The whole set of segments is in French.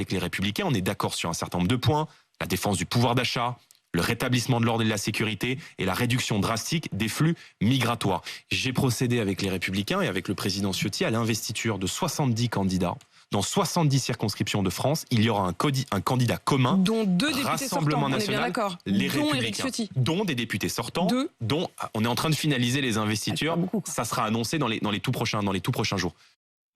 avec les Républicains, on est d'accord sur un certain nombre de points, la défense du pouvoir d'achat, le rétablissement de l'ordre et de la sécurité et la réduction drastique des flux migratoires. J'ai procédé avec les Républicains et avec le président Ciotti à l'investiture de 70 candidats. Dans 70 circonscriptions de France, il y aura un candidat commun, dont 2 députés Rassemblement sortants, national, on est bien d'accord. les Dont Éric Républicains, Ciotti. dont des députés sortants, dont on est en train de finaliser les investitures. Beaucoup, ça sera annoncé dans les tout prochains jours.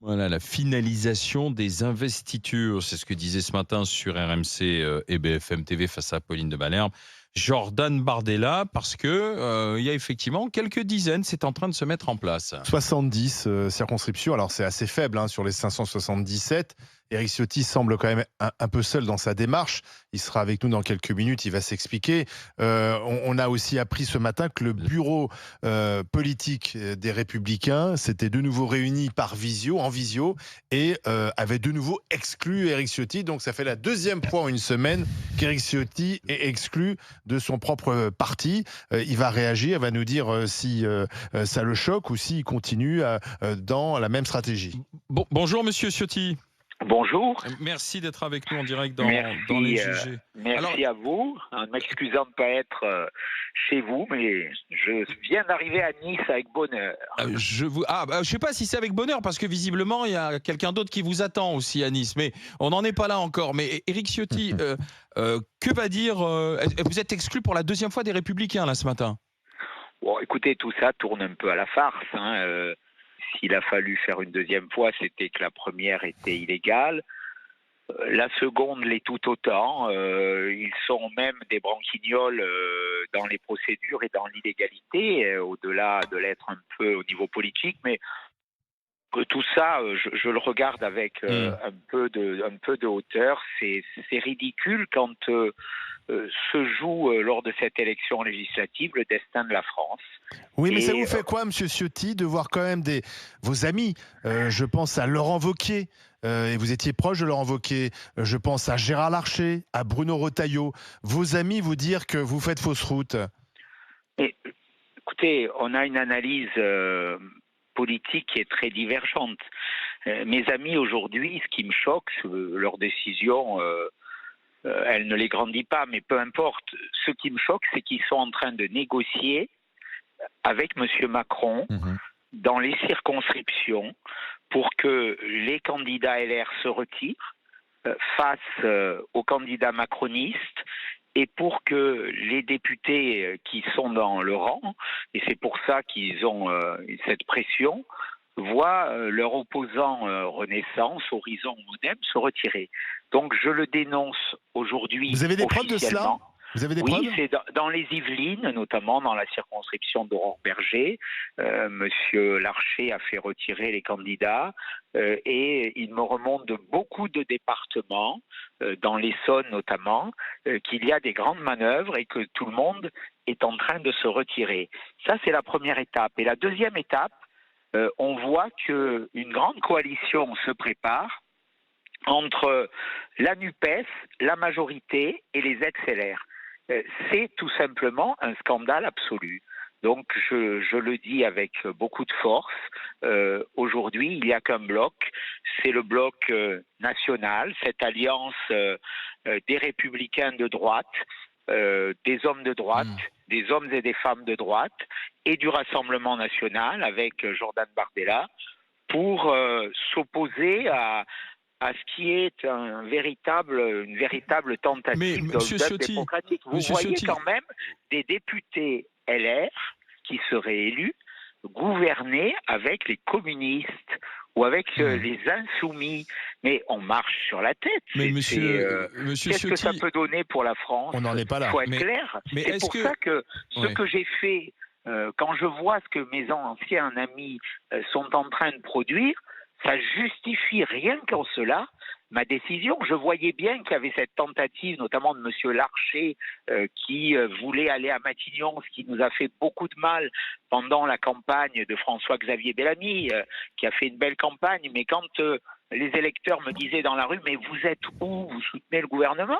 Voilà, la finalisation des investitures, c'est ce que disait ce matin sur RMC et BFM TV face à Pauline de Malherbe, Jordan Bardella, parce que il y a effectivement quelques dizaines, c'est en train de se mettre en place. 70 circonscriptions, alors c'est assez faible sur les 577. Éric Ciotti semble quand même un peu seul dans sa démarche. Il sera avec nous dans quelques minutes, il va s'expliquer. On a aussi appris ce matin que le bureau politique des Républicains s'était de nouveau réuni en visio, et avait de nouveau exclu Éric Ciotti. Donc ça fait la deuxième fois en une semaine qu'Éric Ciotti est exclu de son propre parti. Il va réagir, il va nous dire si ça le choque ou s'il continue dans la même stratégie. Bonjour Monsieur Ciotti. Bonjour. Merci d'être avec nous en direct dans les jugés. Merci à vous, en m'excusant de ne pas être chez vous, mais je viens d'arriver à Nice avec bonheur. Je sais pas si c'est avec bonheur, parce que visiblement il y a quelqu'un d'autre qui vous attend aussi à Nice, mais on n'en est pas là encore. Mais Éric Ciotti, que va dire vous êtes exclu pour la deuxième fois des Républicains là ce matin. Bon, écoutez, tout ça tourne un peu à la farce. S'il a fallu faire une deuxième fois, c'était que la première était illégale. La seconde l'est tout autant. Ils sont même des branquignoles dans les procédures et dans l'illégalité, au-delà de l'être un peu au niveau politique. Mais tout ça, je le regarde avec un peu de hauteur. C'est ridicule quand se joue lors de cette élection législative le destin de la France. Oui, mais ça vous fait quoi, Monsieur Ciotti, de voir quand même vos amis, je pense à Laurent Wauquiez, et vous étiez proche de Laurent Wauquiez, je pense à Gérard Larcher, à Bruno Retailleau, vos amis vous dire que vous faites fausse route? Écoutez, on a une analyse politique qui est très divergente. Mes amis aujourd'hui, ce qui me choque, leur décision, elle ne les grandit pas, mais peu importe. Ce qui me choque, c'est qu'ils sont en train de négocier avec M. Macron dans les circonscriptions pour que les candidats LR se retirent face aux candidats macronistes, et pour que les députés qui sont dans le rang, et c'est pour ça qu'ils ont cette pression, voient leur opposant Renaissance, Horizon, Modem se retirer. Donc je le dénonce aujourd'hui. Vous avez des preuves de cela ? Vous avez des preuves ? Oui, c'est dans les Yvelines, notamment dans la circonscription d'Aurore Berger. Monsieur Larcher a fait retirer les candidats et il me remonte de beaucoup de départements, dans l'Essonne notamment, qu'il y a des grandes manœuvres et que tout le monde est en train de se retirer. Ça, c'est la première étape. Et la deuxième étape, on voit qu'une grande coalition se prépare entre la NUPES, la majorité et les ex-LR. C'est tout simplement un scandale absolu. Donc je le dis avec beaucoup de force, aujourd'hui il n'y a qu'un bloc, c'est le bloc national, cette alliance des républicains de droite, des hommes de droite, des hommes et des femmes de droite, et du Rassemblement national avec Jordan Bardella, pour s'opposer à ce qui est une véritable tentative de démocratique. Vous voyez quand même des députés LR qui seraient élus gouverner avec les communistes ou avec les insoumis. Mais on marche sur la tête. Mais qu'est-ce que ça peut donner pour la France? On n'en est pas là. Il faut être clair. C'est pour ça que ce que j'ai fait, quand je vois ce que mes anciens amis sont en train de produire, ça justifie rien qu'en cela ma décision. Je voyais bien qu'il y avait cette tentative, notamment de M. Larcher, qui voulait aller à Matignon, ce qui nous a fait beaucoup de mal pendant la campagne de François-Xavier Bellamy, qui a fait une belle campagne. Mais quand les électeurs me disaient dans la rue « Mais vous êtes où? Vous soutenez le gouvernement ?»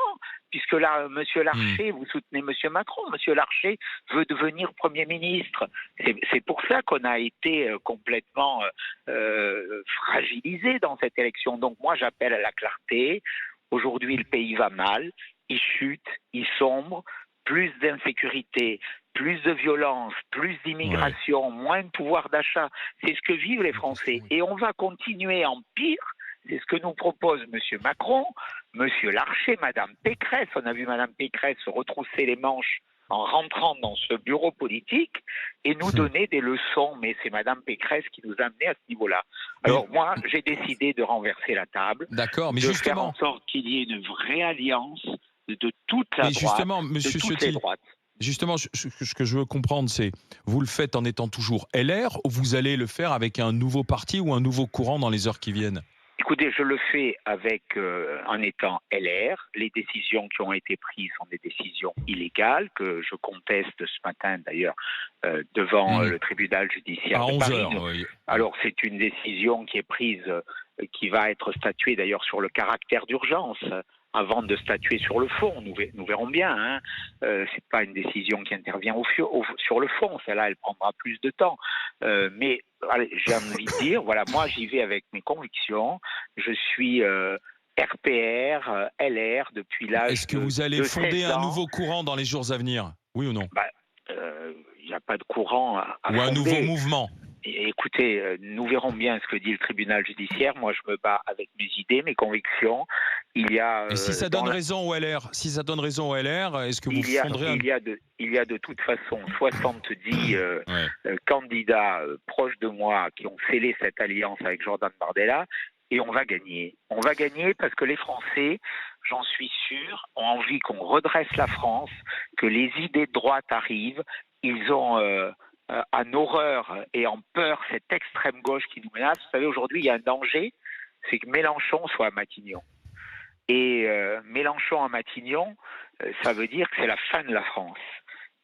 Puisque là, M. Larcher, vous soutenez M. Macron. M. Larcher veut devenir Premier ministre. C'est pour ça qu'on a été complètement fragilisé dans cette élection. Donc moi, j'appelle à la clarté. Aujourd'hui, le pays va mal, il chute, il sombre, plus d'insécurité, plus de violence, plus d'immigration, moins de pouvoir d'achat. C'est ce que vivent les Français. Et on va continuer en pire. C'est ce que nous propose M. Macron, M. Larcher, Mme Pécresse. On a vu Mme Pécresse se retrousser les manches en rentrant dans ce bureau politique et nous donner des leçons. Mais c'est Mme Pécresse qui nous a amenés à ce niveau-là. Alors moi, j'ai décidé de renverser la table, D'accord, mais de justement, faire en sorte qu'il y ait une vraie alliance de toute la droite, justement, de Monsieur toutes les Ciotti, droites. justement, ce que je veux comprendre, c'est vous le faites en étant toujours LR ou vous allez le faire avec un nouveau parti ou un nouveau courant dans les heures qui viennent? Écoutez, je le fais en étant LR. Les décisions qui ont été prises sont des décisions illégales que je conteste ce matin d'ailleurs devant le tribunal judiciaire À de 11 Paris. heures, oui. Alors c'est une décision qui est prise, qui va être statuée d'ailleurs sur le caractère d'urgence avant de statuer sur le fond. Nous verrons bien. Hein. C'est pas une décision qui intervient sur le fond. Celle-là, elle prendra plus de temps. Mais allez, j'ai envie de dire, voilà, moi j'y vais avec mes convictions. Je suis RPR, LR depuis l'âge de 16 ans. Est-ce que vous allez fonder un nouveau courant dans les jours à venir? Oui ou non? Il n'y a pas de courant à Ou un fonder. nouveau mouvement? Écoutez, nous verrons bien ce que dit le tribunal judiciaire. Moi, je me bats avec mes idées, mes convictions. Il y a. Et si ça donne raison au LR, est-ce que vous fonderez un... Il y a de toute façon 70 candidats proches de moi qui ont scellé cette alliance avec Jordan Bardella, et on va gagner. On va gagner parce que les Français, j'en suis sûr, ont envie qu'on redresse la France, que les idées de droite arrivent. Ils ont en horreur et en peur cette extrême gauche qui nous menace. Vous savez, aujourd'hui, il y a un danger, c'est que Mélenchon soit à Matignon. Et Mélenchon à Matignon, ça veut dire que c'est la fin de la France.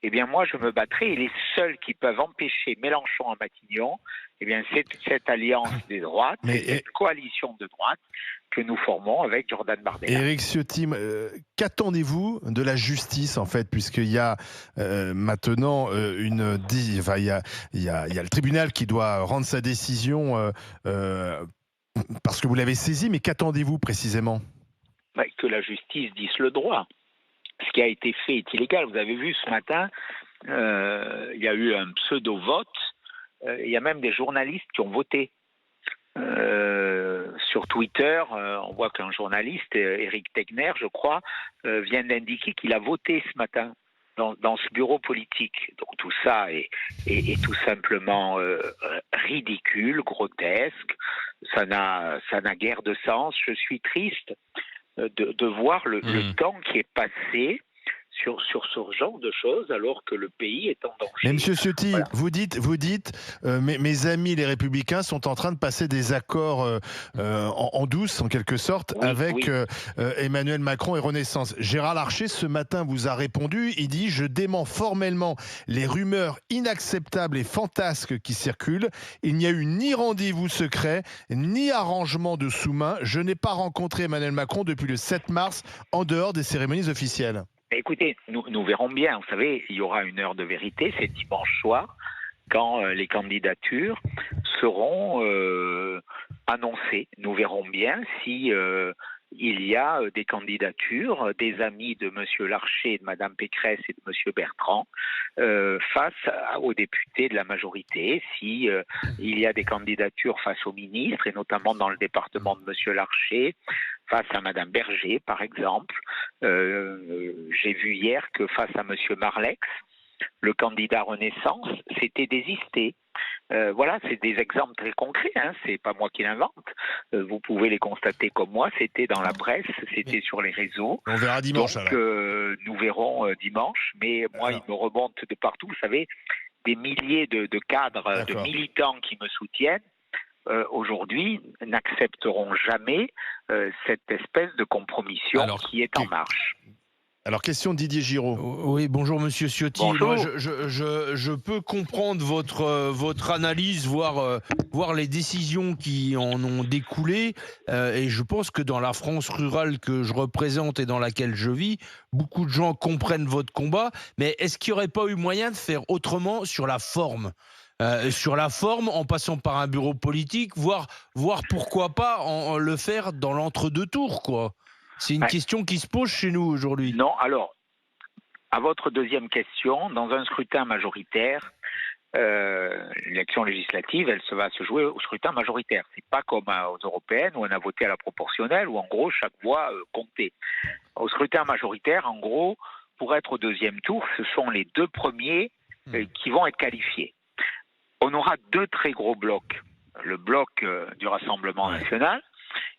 Eh bien, moi, je me battrai, et les seuls qui peuvent empêcher Mélenchon à Matignon, eh bien, c'est cette alliance des droites, cette coalition de droite que nous formons avec Jordan Bardella. Éric Ciotti, qu'attendez-vous de la justice, en fait, puisqu'il y a maintenant il y a le tribunal qui doit rendre sa décision parce que vous l'avez saisi, mais qu'attendez-vous précisément? Que la justice dise le droit. Ce qui a été fait est illégal. Vous avez vu ce matin, il y a eu un pseudo-vote. Il y a même des journalistes qui ont voté. Sur Twitter, on voit qu'un journaliste, Éric Tegner, je crois, vient d'indiquer qu'il a voté ce matin dans ce bureau politique. Donc tout ça est tout simplement ridicule, grotesque. Ça n'a guère de sens. Je suis triste de voir le temps qui est passé sur ce genre de choses alors que le pays est en danger. Mais Monsieur Ciotti, voilà. vous dites mes amis les Républicains sont en train de passer des accords en douce, en quelque sorte, avec Emmanuel Macron et Renaissance. Gérard Larcher, ce matin, vous a répondu, il dit « Je dément formellement les rumeurs inacceptables et fantasques qui circulent. Il n'y a eu ni rendez-vous secret, ni arrangement de sous-main. Je n'ai pas rencontré Emmanuel Macron depuis le 7 mars, en dehors des cérémonies officielles. » Écoutez, nous verrons bien. Vous savez, il y aura une heure de vérité, c'est dimanche soir, quand les candidatures seront annoncées. Nous verrons bien si il y a des candidatures, des amis de M. Larcher, de Mme Pécresse et de M. Bertrand face aux députés de la majorité, si il y a des candidatures face aux ministres, et notamment dans le département de M. Larcher, face à Mme Berger, par exemple. J'ai vu hier que face à M. Marlex, le candidat Renaissance s'était désisté. Voilà, c'est des exemples très concrets, hein, c'est pas moi qui l'invente. Vous pouvez les constater comme moi, c'était dans la presse, c'était sur les réseaux. On verra dimanche. Donc, nous verrons dimanche, mais moi, il me remonte de partout, vous savez, des milliers de cadres, de militants qui me soutiennent. Aujourd'hui, n'accepteront jamais cette espèce de compromission qui est en marche. Alors, question de Didier Giraud. Oui, bonjour Monsieur Ciotti. Bonjour. Moi, je peux comprendre votre analyse, voir les décisions qui en ont découlé. Et je pense que dans la France rurale que je représente et dans laquelle je vis, beaucoup de gens comprennent votre combat. Mais est-ce qu'il n'y aurait pas eu moyen de faire autrement sur la forme ? En passant par un bureau politique, voire pourquoi pas le faire dans l'entre-deux tours, quoi. C'est une question qui se pose chez nous aujourd'hui. Non, alors, à votre deuxième question, dans un scrutin majoritaire, l'élection législative, elle va se jouer au scrutin majoritaire. C'est pas comme aux européennes où on a voté à la proportionnelle, où en gros chaque voix comptait. Au scrutin majoritaire, en gros, pour être au deuxième tour, ce sont les deux premiers qui vont être qualifiés. On aura deux très gros blocs. Le bloc du Rassemblement national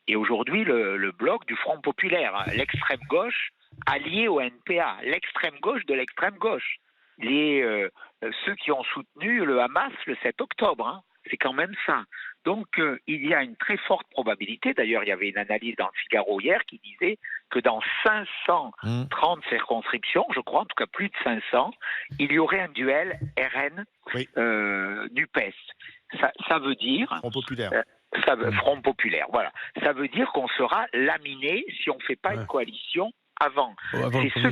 et aujourd'hui le bloc du Front populaire, l'extrême gauche allié au NPA, l'extrême gauche de l'extrême gauche. Ceux qui ont soutenu le Hamas le 7 octobre, c'est quand même ça. Donc il y a une très forte probabilité, d'ailleurs il y avait une analyse dans le Figaro hier qui disait que dans 530 circonscriptions, je crois en tout cas plus de 500, il y aurait un duel RN-NUPES. Ça veut dire... Front populaire. Front populaire, voilà. Ça veut dire qu'on sera laminé si on ne fait pas une coalition avant. C'est ce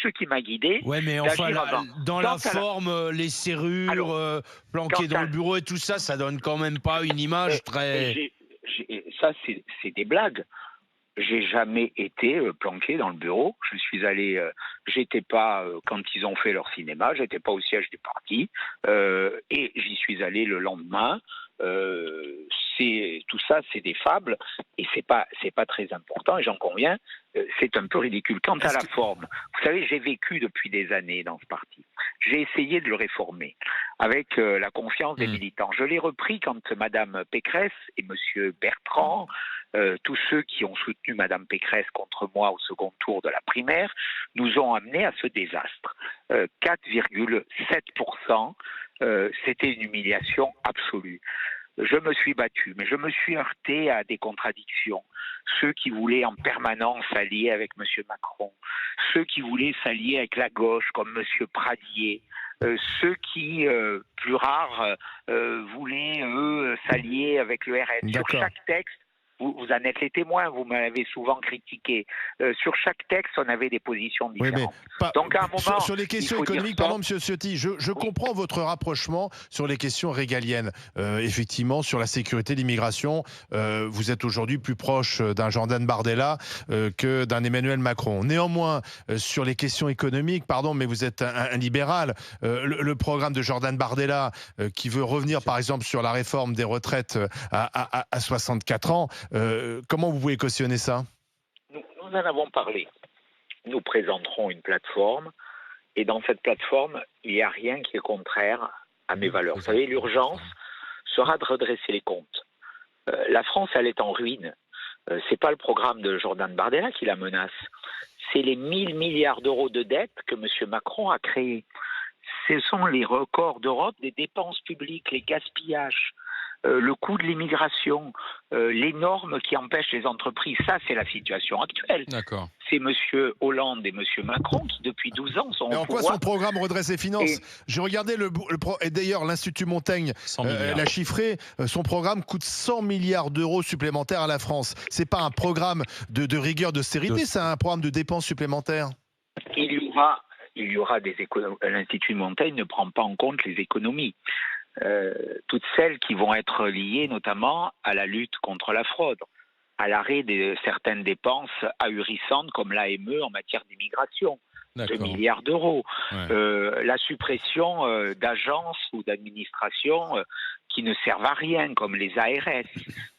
qui m'a guidé. Ouais, mais enfin, dans la forme, les serrures planquées dans le bureau et tout ça, ça donne quand même pas une image très... Ça, c'est des blagues. J'ai jamais été planqué dans le bureau. Je suis allé, j'étais pas quand ils ont fait leur cinéma, j'étais pas au siège du parti, et j'y suis allé le lendemain. Tout ça, c'est des fables et c'est pas très important. Et j'en conviens, c'est un peu ridicule. Quant à la forme, vous savez, j'ai vécu depuis des années dans ce parti. J'ai essayé de le réformer avec la confiance des militants. Je l'ai repris quand Madame Pécresse et Monsieur Bertrand, tous ceux qui ont soutenu Madame Pécresse contre moi au second tour de la primaire, nous ont amenés à ce désastre. 4,7%, c'était une humiliation absolue. Je me suis battu, mais je me suis heurté à des contradictions. Ceux qui voulaient en permanence s'allier avec M. Macron, ceux qui voulaient s'allier avec la gauche, comme M. Pradier, ceux qui, plus rares, voulaient, eux, s'allier avec le RN. Sur chaque texte, vous en êtes les témoins, vous m'avez souvent critiqué. Sur chaque texte, on avait des positions différentes. Donc à un moment, sur les questions économiques, pardon, Monsieur Ciotti, je comprends votre rapprochement sur les questions régaliennes. Effectivement, sur la sécurité, l'immigration, vous êtes aujourd'hui plus proche d'un Jordan Bardella que d'un Emmanuel Macron. Néanmoins, sur les questions économiques, pardon, mais vous êtes un libéral. Le programme de Jordan Bardella, qui veut revenir, par exemple, sur la réforme des retraites à 64 ans, comment vous pouvez cautionner ça ? Nous en avons parlé. Nous présenterons une plateforme et dans cette plateforme, il n'y a rien qui est contraire à mes valeurs. Vous savez, l'urgence sera de redresser les comptes. La France, elle est en ruine. C'est pas le programme de Jordan Bardella qui la menace. C'est les 1 000 milliards d'euros de dette que M. Macron a créés. Ce sont les records d'Europe des dépenses publiques, les gaspillages. Le coût de l'immigration, les normes qui empêchent les entreprises, ça c'est la situation actuelle. D'accord. C'est M. Hollande et M. Macron qui depuis 12 ans sont au pouvoir. En quoi son programme redresse les finances ? J'ai regardé et d'ailleurs l'Institut Montaigne l'a chiffré, son programme coûte 100 milliards d'euros supplémentaires à la France. C'est pas un programme de rigueur, d'austérité, c'est un programme de dépenses supplémentaires. Il y aura des économies. L'Institut Montaigne ne prend pas en compte les économies. Toutes celles qui vont être liées notamment à la lutte contre la fraude, à l'arrêt de certaines dépenses ahurissantes comme l'AME en matière d'immigration, 2 milliards d'euros, la suppression d'agences ou d'administrations qui ne servent à rien, comme les ARS.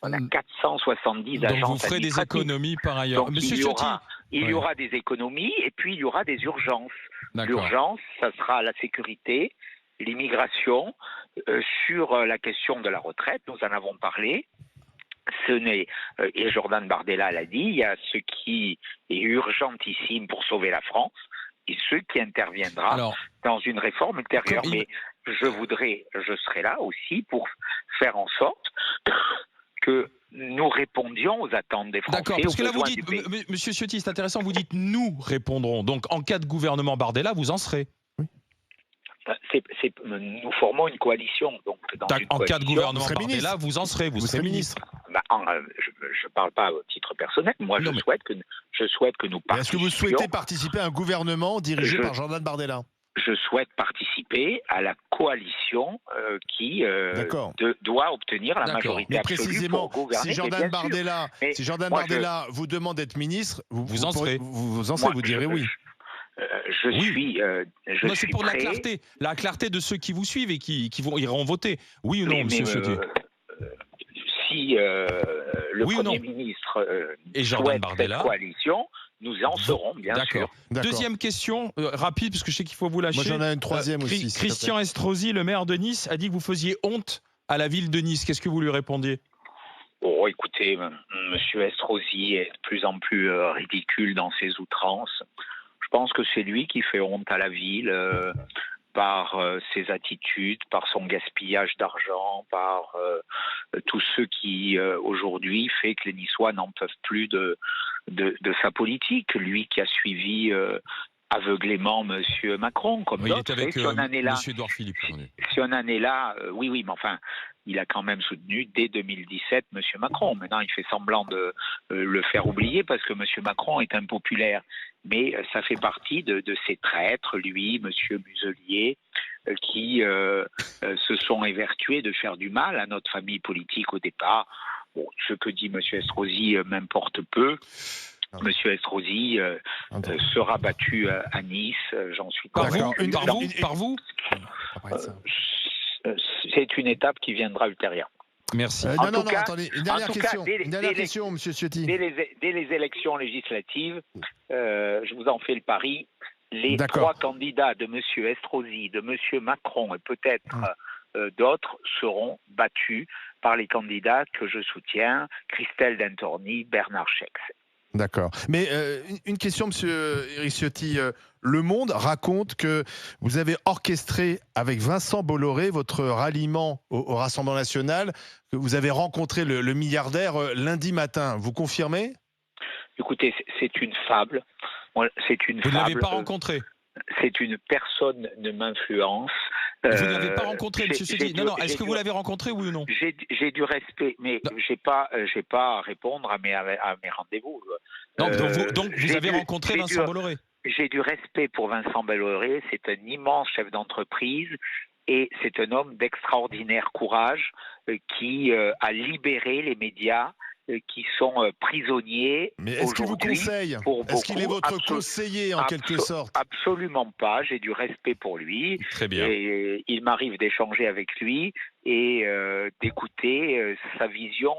On a 470 agences. Donc vous ferez des économies par ailleurs. Donc, il y aura des économies et puis il y aura des urgences. L'urgence, ça sera la sécurité, l'immigration, sur la question de la retraite, nous en avons parlé. Et Jordan Bardella l'a dit, il y a ce qui est urgentissime pour sauver la France et ce qui interviendra dans une réforme ultérieure. Mais je serai là aussi pour faire en sorte que nous répondions aux attentes des Français. D'accord, parce que là vous dites, Monsieur Ciotti, c'est intéressant, vous dites nous répondrons. Donc en cas de gouvernement Bardella, vous en serez. Nous formons une coalition. Donc, en cas de gouvernement Bardella, vous en serez, vous serez ministre. Je ne parle pas à titre personnel. Moi, je souhaite que nous participons. Est-ce que vous souhaitez participer à un gouvernement dirigé par Jordan Bardella ? je souhaite participer à la coalition qui doit obtenir la majorité Mais absolue précisément, pour gouverner. si Jordan Bardella vous demande d'être ministre, vous en serez, vous direz oui. C'est pour prêt. la clarté de ceux qui vous suivent et qui iront voter. Oui ou non, monsieur Ciotti? Si le Premier ministre et Jordan souhaite Bardella, cette coalition, nous en serons, bien sûr. Deuxième question, rapide, parce que je sais qu'il faut vous lâcher. Moi, j'en ai une troisième aussi. Christian Estrosi, le maire de Nice, a dit que vous faisiez honte à la ville de Nice. Qu'est-ce que vous lui répondiez? Oh, écoutez, monsieur Estrosi est de plus en plus ridicule dans ses outrances. Je pense que c'est lui qui fait honte à la ville par ses attitudes, par son gaspillage d'argent, par tout ce qui aujourd'hui fait que les Niçois n'en peuvent plus de sa politique. Lui qui a suivi aveuglément monsieur Macron, comme d'autres. Il est avec monsieur Édouard Philippe. Si on en est là, oui, mais enfin, il a quand même soutenu dès 2017 monsieur Macron. Maintenant, il fait semblant de le faire oublier parce que monsieur Macron est impopulaire. Mais ça fait partie de ces traîtres, lui, monsieur Muselier, qui se sont évertués de faire du mal à notre famille politique au départ. Bon, ce que dit monsieur Estrosi m'importe peu. Monsieur Estrosi sera battu à Nice, j'en suis convaincu. Par vous C'est une étape qui viendra ultérieurement. Merci. Attendez, une dernière question, monsieur Ciotti. Dès les élections législatives, je vous en fais le pari, les trois candidats de monsieur Estrosi, de monsieur Macron et peut-être d'autres seront battus par les candidats que je soutiens, Christelle Dentorny, Bernard Schex. D'accord. Mais une question, monsieur Éric Ciotti. Le Monde raconte que vous avez orchestré avec Vincent Bolloré votre ralliement au Rassemblement national, que vous avez rencontré le milliardaire lundi matin. Vous confirmez? Écoutez, c'est une fable. Vous ne l'avez pas rencontré? C'est une personne ne m'influence. Vous ne l'avez pas rencontré, monsieur Ciotti? Non, est-ce que vous l'avez rencontré, oui ou non? J'ai du respect, mais j'ai pas à répondre à mes rendez-vous. Donc vous avez rencontré Vincent Bolloré? J'ai du respect pour Vincent Bolloré, c'est un immense chef d'entreprise et c'est un homme d'extraordinaire courage qui a libéré les médias qui sont prisonniers. Mais est-ce qu'il vous conseille? Est-ce qu'il est votre conseiller en quelque sorte? Absolument pas, j'ai du respect pour lui. Très bien. Et il m'arrive d'échanger avec lui et d'écouter sa vision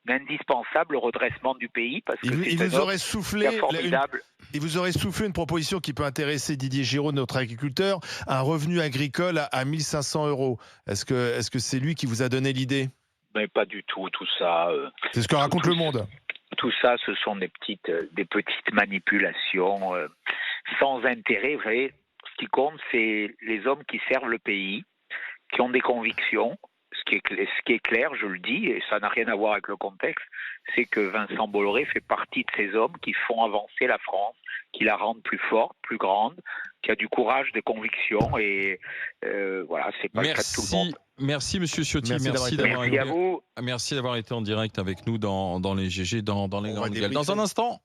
d'indispensable redressement du pays parce que il vous aurait soufflé formidable. Il vous aurait soufflé une proposition qui peut intéresser Didier Giraud, notre agriculteur, un revenu agricole à 1 500 €. Est-ce que c'est lui qui vous a donné l'idée? Mais pas du tout, tout ça. C'est ce que raconte Le Monde. Tout ça, ce sont des petites manipulations sans intérêt. Vous savez, ce qui compte, c'est les hommes qui servent le pays, qui ont des convictions. Ce qui est clair, je le dis, et ça n'a rien à voir avec le contexte, c'est que Vincent Bolloré fait partie de ces hommes qui font avancer la France, qui la rendent plus forte, plus grande, qui a du courage, des convictions, et voilà, c'est pas le cas de tout le monde. Merci monsieur Ciotti, merci d'avoir été en direct avec nous dans les GG, dans les grandes gueules. Dans un instant,